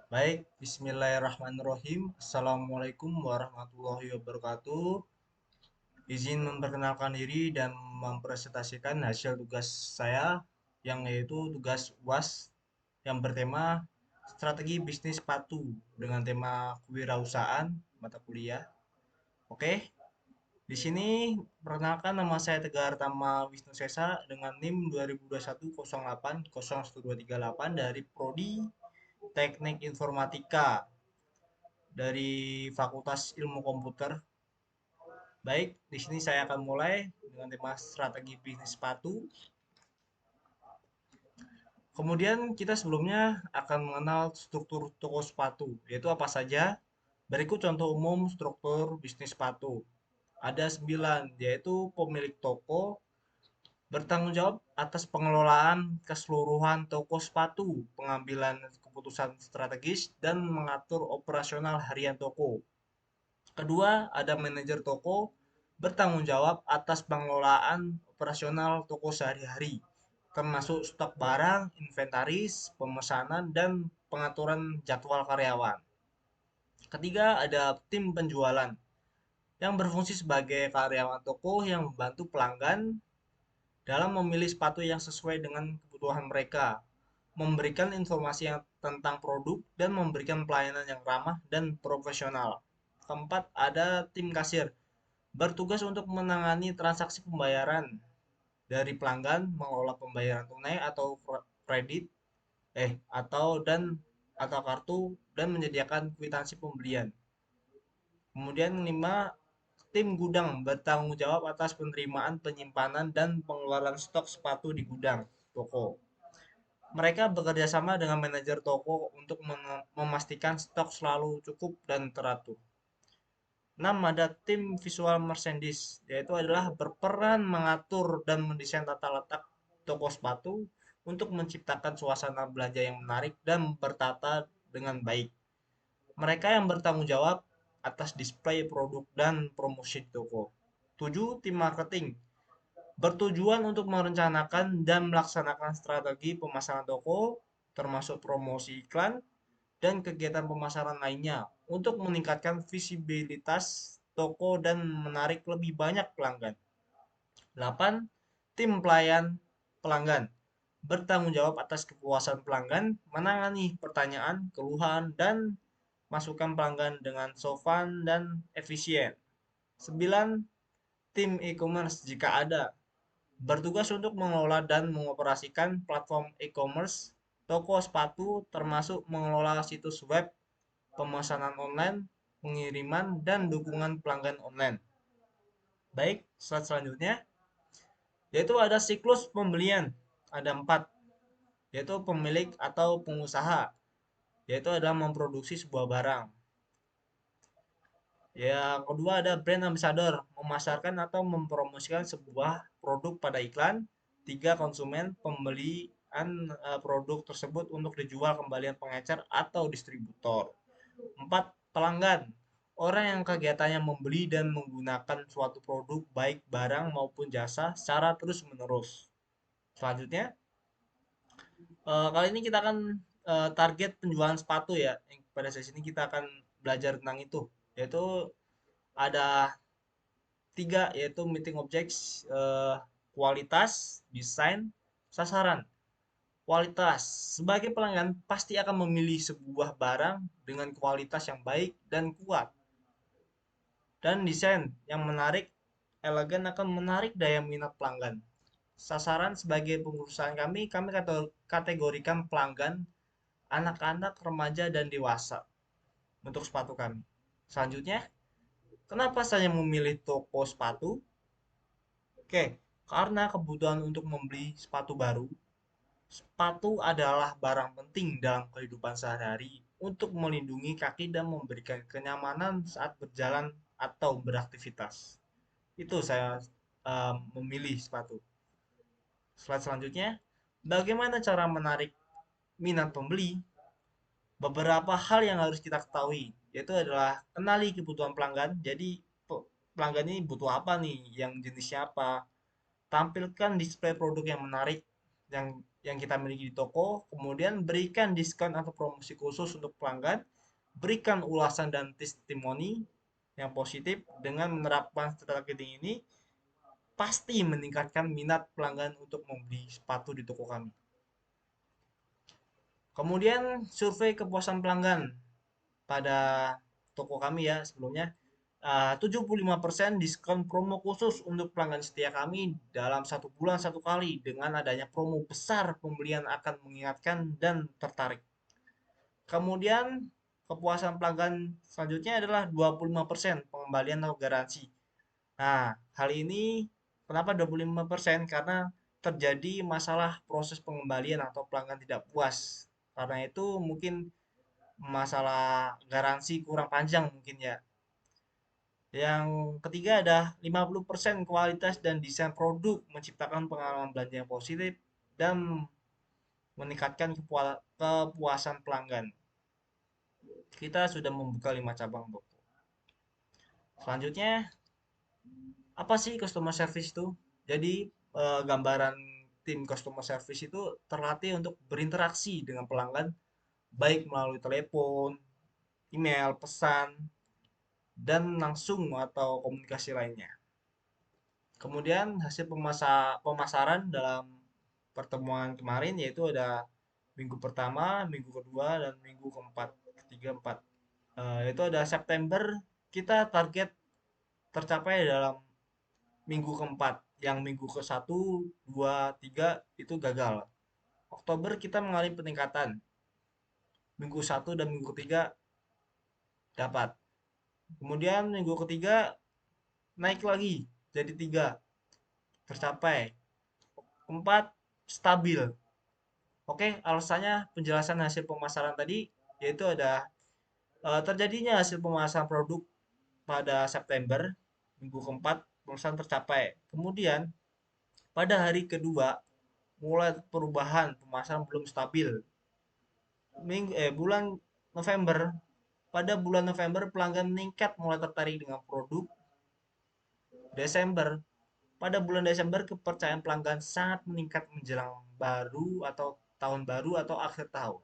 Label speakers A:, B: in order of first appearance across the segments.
A: Baik, Bismillahirrahmanirrahim. Assalamualaikum warahmatullahi wabarakatuh. Izin memperkenalkan diri dan mempresentasikan hasil tugas saya, yang yaitu tugas UAS yang bertema strategi bisnis sepatu dengan tema kewirausahaan mata kuliah. Oke, di sini perkenalkan nama saya Tegar Tama Wisnu Sesa dengan NIM 2021 08 012338 dari Prodi Teknik Informatika dari Fakultas Ilmu Komputer. Baik, di sini saya akan mulai dengan tema strategi bisnis sepatu. Kemudian kita sebelumnya akan mengenal struktur toko sepatu, yaitu apa saja. Berikut contoh umum struktur bisnis sepatu. Ada 9, yaitu pemilik toko bertanggung jawab atas pengelolaan keseluruhan toko sepatu, pengambilan keputusan strategis, dan mengatur operasional harian toko. Kedua, ada manajer toko bertanggung jawab atas pengelolaan operasional toko sehari-hari, termasuk stok barang, inventaris, pemesanan, dan pengaturan jadwal karyawan. Ketiga, ada tim penjualan yang berfungsi sebagai karyawan toko yang membantu pelanggan dalam memilih sepatu yang sesuai dengan kebutuhan mereka, memberikan informasi yang tentang produk, dan memberikan pelayanan yang ramah dan profesional. Keempat, ada tim kasir bertugas untuk menangani transaksi pembayaran dari pelanggan, mengelola pembayaran tunai atau kredit, atau kartu, dan menyediakan kwitansi pembelian. Kemudian 5, tim gudang bertanggung jawab atas penerimaan, penyimpanan, dan pengeluaran stok sepatu di gudang toko. Mereka bekerja sama dengan manajer toko untuk memastikan stok selalu cukup dan teratur. 6, ada tim visual merchandise, yaitu adalah berperan mengatur dan mendesain tata letak toko sepatu untuk menciptakan suasana belanja yang menarik dan bertata dengan baik. Mereka yang bertanggung jawab atas display produk dan promosi di toko. 7, tim marketing bertujuan untuk merencanakan dan melaksanakan strategi pemasaran toko, termasuk promosi iklan dan kegiatan pemasaran lainnya untuk meningkatkan visibilitas toko dan menarik lebih banyak pelanggan. 8, tim pelayan pelanggan bertanggung jawab atas kepuasan pelanggan, menangani pertanyaan, keluhan, dan masukan pelanggan dengan sopan dan efisien. 9, tim e-commerce jika ada, bertugas untuk mengelola dan mengoperasikan platform e-commerce toko sepatu, termasuk mengelola situs web, pemesanan online, pengiriman, dan dukungan pelanggan online. Baik, slide selanjutnya, yaitu ada siklus pembelian. Ada 4, yaitu pemilik atau pengusaha, yaitu adalah memproduksi sebuah barang. Yang kedua ada brand ambassador, memasarkan atau mempromosikan sebuah produk pada iklan. 3, konsumen, pembelian produk tersebut untuk dijual kembalian pengecer atau distributor. 4, pelanggan, orang yang kegiatannya membeli dan menggunakan suatu produk baik barang maupun jasa secara terus-menerus. Selanjutnya, kali ini kita akan target penjualan sepatu ya. Pada sesi ini kita akan belajar tentang itu, yaitu ada 3, yaitu meeting objects, kualitas, desain, sasaran. Kualitas, sebagai pelanggan pasti akan memilih sebuah barang dengan kualitas yang baik dan kuat. Dan desain yang menarik, elegan akan menarik daya minat pelanggan. Sasaran, sebagai pengurusan kami kategorikan pelanggan anak-anak, remaja, dan dewasa untuk sepatu kami. Selanjutnya, kenapa saya memilih toko sepatu? Oke, karena kebutuhan untuk membeli sepatu baru. Sepatu adalah barang penting dalam kehidupan sehari-hari untuk melindungi kaki dan memberikan kenyamanan saat berjalan atau beraktivitas. Itu saya memilih sepatu. Slide selanjutnya, bagaimana cara menarik minat pembeli? Beberapa hal yang harus kita ketahui, yaitu adalah kenali kebutuhan pelanggan. Jadi pelanggan ini butuh apa nih, yang jenisnya apa. Tampilkan display produk yang menarik, yang yang kita miliki di toko, kemudian berikan diskon atau promosi khusus untuk pelanggan, berikan ulasan dan testimoni yang positif. Dengan menerapkan strategi ini, pasti meningkatkan minat pelanggan untuk membeli sepatu di toko kami. Kemudian survei kepuasan pelanggan pada toko kami ya sebelumnya. 75% diskon promo khusus untuk pelanggan setia kami dalam 1 bulan 1 kali. Dengan adanya promo besar, pembelian akan mengingatkan dan tertarik. Kemudian kepuasan pelanggan selanjutnya adalah 25% pengembalian atau garansi. Nah, hal ini kenapa 25%? Karena terjadi masalah proses pengembalian atau pelanggan tidak puas. Karena itu mungkin masalah garansi kurang panjang mungkin ya. Yang ketiga ada 50% kualitas dan desain produk menciptakan pengalaman belanja yang positif dan meningkatkan kepuasan pelanggan. Kita sudah membuka 5 cabang toko. Selanjutnya, apa sih customer service itu? Jadi, gambaran tim customer service itu terlatih untuk berinteraksi dengan pelanggan baik melalui telepon, email, pesan, dan langsung atau komunikasi lainnya. Kemudian hasil pemasaran dalam pertemuan kemarin yaitu ada minggu pertama, minggu kedua, dan minggu keempat, ketiga, empat. Itu ada September kita target tercapai dalam minggu keempat. Yang minggu ke satu, 2, 3 itu gagal. Oktober kita mengalami peningkatan. Minggu satu dan minggu ketiga dapat. Kemudian minggu ketiga naik lagi jadi 3 tercapai. Keempat stabil. Oke, alasannya penjelasan hasil pemasaran tadi yaitu ada terjadinya hasil pemasaran produk pada September minggu keempat pemasaran tercapai. Kemudian pada hari kedua mulai perubahan pemasaran belum stabil. Bulan November, pada bulan November pelanggan meningkat mulai tertarik dengan produk. Desember, pada bulan Desember kepercayaan pelanggan sangat meningkat menjelang baru atau tahun baru atau akhir tahun.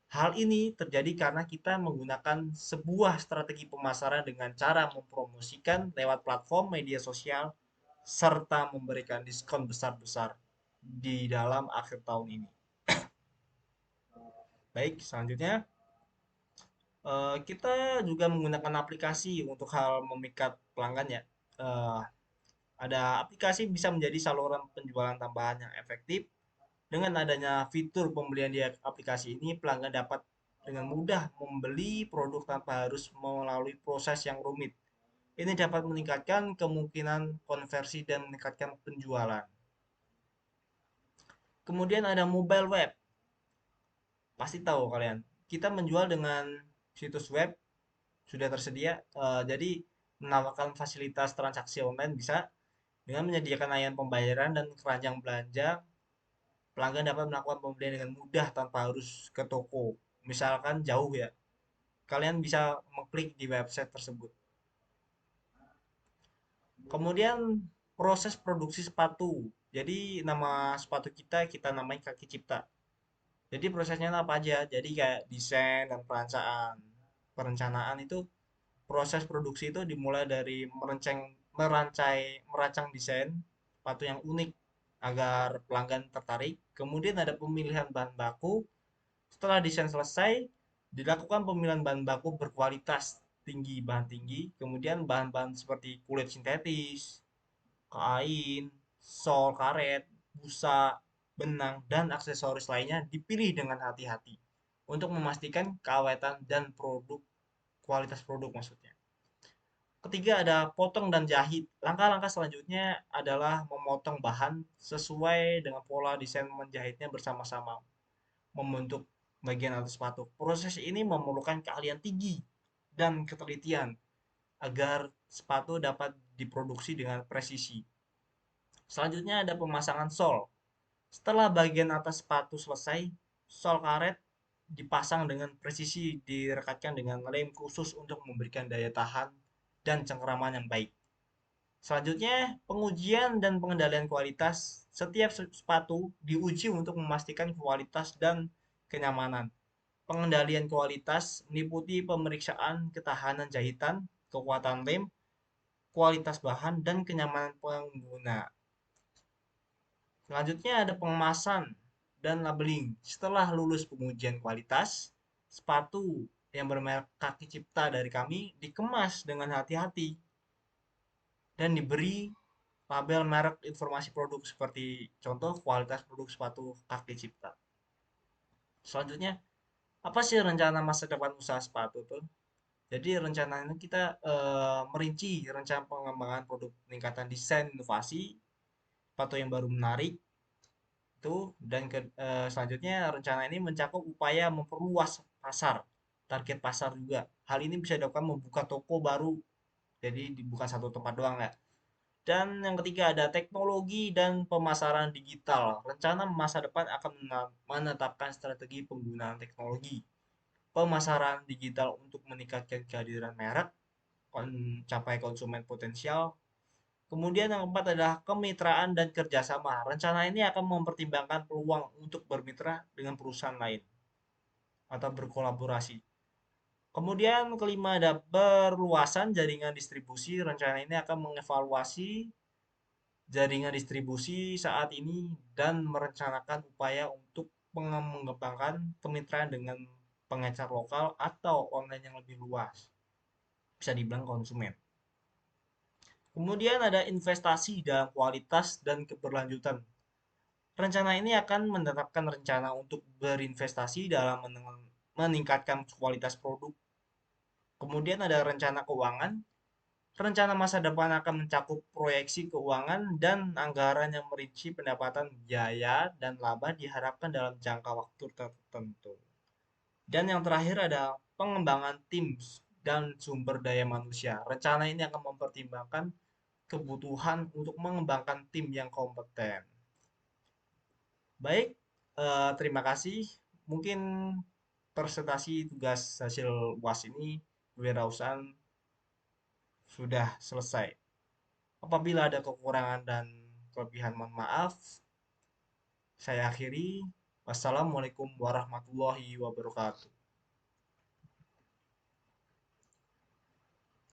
A: Hal ini terjadi karena kita menggunakan sebuah strategi pemasaran dengan cara mempromosikan lewat platform media sosial serta memberikan diskon besar-besar di dalam akhir tahun ini. Baik, selanjutnya kita juga menggunakan aplikasi untuk hal memikat pelanggan ya. Eh, ada aplikasi bisa menjadi saluran penjualan tambahan yang efektif. Dengan adanya fitur pembelian di aplikasi ini, pelanggan dapat dengan mudah membeli produk tanpa harus melalui proses yang rumit. Ini dapat meningkatkan kemungkinan konversi dan meningkatkan penjualan. Kemudian ada mobile web. Pasti tahu kalian. Kita menjual dengan situs web sudah tersedia. Jadi menawarkan fasilitas transaksi online bisa dengan menyediakan layanan pembayaran dan keranjang belanja. Pelanggan dapat melakukan pembelian dengan mudah tanpa harus ke toko. Misalkan jauh ya, kalian bisa mengklik di website tersebut. Kemudian proses produksi sepatu. Jadi nama sepatu kita namai kaki cipta. Jadi prosesnya apa aja? Jadi kayak desain dan perencanaan itu proses produksi itu dimulai dari merancang desain sepatu yang unik agar pelanggan tertarik. Kemudian ada pemilihan bahan baku. Setelah desain selesai, dilakukan pemilihan bahan baku berkualitas tinggi, bahan tinggi. Kemudian bahan-bahan seperti kulit sintetis, kain, sol karet, busa, benang, dan aksesoris lainnya dipilih dengan hati-hati untuk memastikan keawetan dan kualitas produk maksudnya. Ketiga ada potong dan jahit. Langkah-langkah selanjutnya adalah memotong bahan sesuai dengan pola desain menjahitnya bersama-sama membentuk bagian atas sepatu. Proses ini memerlukan keahlian tinggi dan ketelitian agar sepatu dapat diproduksi dengan presisi. Selanjutnya ada pemasangan sol. Setelah bagian atas sepatu selesai, sol karet dipasang dengan presisi direkatkan dengan lem khusus untuk memberikan daya tahan dan cengkeraman yang baik. Selanjutnya, pengujian dan pengendalian kualitas. Setiap sepatu diuji untuk memastikan kualitas dan kenyamanan. Pengendalian kualitas meliputi pemeriksaan ketahanan jahitan, kekuatan lem, kualitas bahan, dan kenyamanan pengguna. Selanjutnya ada pengemasan dan labeling. Setelah lulus pengujian kualitas, sepatu yang bermerek Kaki Cipta dari kami dikemas dengan hati-hati dan diberi label merek informasi produk seperti contoh kualitas produk sepatu Kaki Cipta. Selanjutnya, apa sih rencana masa depan usaha sepatu tuh? Jadi rencana ini kita merinci rencana pengembangan produk peningkatan desain inovasi, sepatu yang baru menarik, itu dan selanjutnya rencana ini mencakup upaya memperluas pasar, target pasar juga. Hal ini bisa dilakukan membuka toko baru, jadi bukan satu tempat doang ya. Dan yang ketiga ada teknologi dan pemasaran digital. Rencana masa depan akan menetapkan strategi penggunaan teknologi pemasaran digital untuk meningkatkan kehadiran merek, mencapai konsumen potensial. Kemudian yang keempat adalah kemitraan dan kerjasama. Rencana ini akan mempertimbangkan peluang untuk bermitra dengan perusahaan lain atau berkolaborasi. Kemudian kelima ada perluasan jaringan distribusi. Rencana ini akan mengevaluasi jaringan distribusi saat ini dan merencanakan upaya untuk mengembangkan kemitraan dengan pengecer lokal atau online yang lebih luas. Bisa dibilang konsumen. Kemudian ada investasi dalam kualitas dan keberlanjutan. Rencana ini akan menetapkan rencana untuk berinvestasi dalam meningkatkan kualitas produk. Kemudian ada rencana keuangan. Rencana masa depan akan mencakup proyeksi keuangan dan anggaran yang merinci pendapatan biaya dan laba diharapkan dalam jangka waktu tertentu. Dan yang terakhir ada pengembangan tim dan sumber daya manusia. Rencana ini akan mempertimbangkan kebutuhan untuk mengembangkan tim yang kompeten. Baik, terima kasih. Mungkin presentasi tugas hasil UAS ini kewirausahaan sudah selesai. Apabila ada kekurangan dan kelebihan, mohon maaf. Saya akhiri. Wassalamualaikum warahmatullahi wabarakatuh.